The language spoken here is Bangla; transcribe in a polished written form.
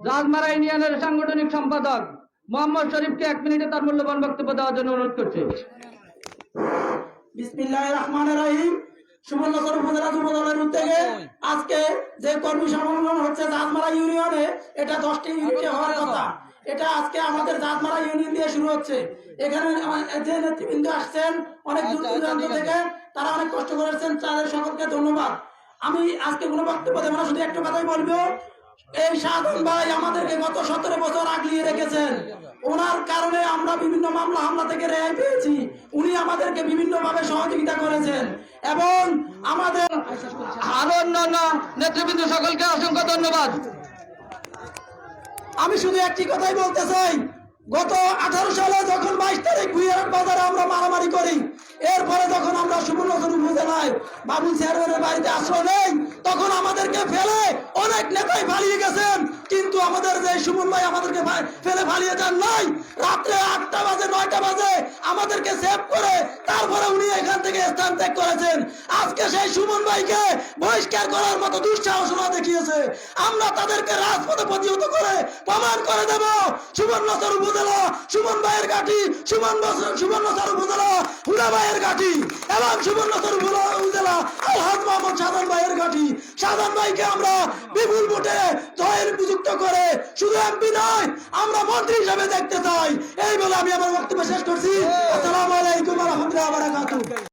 রাজমারা ইউনিয়নের সাংগঠনিক সম্পাদক মোহাম্মদ শরীফকে 1 মিনিটে তার মূল্যবান বক্তব্য দেওয়ার জন্য অনুরোধ করছে। বিসমিল্লাহির রহমানির রহিম। সুবর্ণচর উপজেলা যুব দলের উদ্যোগে আজকে যে কর্মী সম্মেলন হচ্ছে জাজমারা ইউনিয়নে, এটা 10টি ইউনিটে হওয়ার কথা। এটা আজকে আমাদের জাজমারা ইউনিয়ন দিয়ে শুরু হচ্ছে। এখানে যে নেতৃবৃন্দ আসছেন অনেক দূর দূরান্ত থেকে, তারা অনেক কষ্ট করেছেন, তাদের সকলকে ধন্যবাদ। আমি আজকে কোনো বক্তব্য দেবো না, শুধু একটা কথাই বলবো। এই সাধন ভাই আমাদেরকে গত 17 বছর আগলিয়ে রেখেছেন। ওনার কারণে আমরা বিভিন্ন মামলা হামলা থেকে রেহাই পেয়েছি। উনি আমাদেরকে বিভিন্ন ভাবে সহযোগিতা করেছেন এবং আমাদের আরো অন্যান্য নেতৃবৃন্দ সকলকে অসংখ্য ধন্যবাদ। আমি শুধু একটি কথাই বলতে চাই, গত 18 সালে যখন 22 তারিখ ভুইয়ারহাট বাজারে আমরা মারামারি করি, এরপরে যখন আমরা সুবর্ণচর উপজেলায় বাবুল চেয়ারম্যানের বাড়িতে আশ্রয় নেই, তখন আমাদেরকে ফেলে অনেক নেতাই পালিয়ে গেছেন, কিন্তু আমাদের যে সুমন ভাই আমাদেরকে ফেলে পালিয়ে যান নাই। রাত্রে 8টা বাজে 9টা বাজে আমাদেরকে সেভ করে তারপরে উনি এখান থেকে স্থান ত্যাগ করেছেন। আজকে সেই সুমন ভাইকে বহিষ্কার করার মতো দুঃসাহসনা দেখিয়েছে। আমরা তাদেরকে রাজপথে প্রতিহত করে প্রমাণ করে দেব সুবর্ণচর উপজেলা সুমন ভাইয়ের ঘাঁটি, সুবর্ণচর উপজেলা হুরা ভাইয়ের ঘাঁটি এবং সুবর্ণচর উপজেলা আলহাজ মোহাম্মদ শাহজাহান ভাইয়ের ঘাঁটি। শাহজাহান ভাইকে আমরা বিপুল ভোটে জয়ের উপযুক্ত করে শুধু এমপি নয়, আমরা মন্ত্রী হিসেবে দেখতে চাই। এই বলে আমি আমার বক্তব্য শেষ করছি। আসসালামু আলাইকুম ওয়া রাহমাতুল্লাহি ওয়া বারাকাতুহু।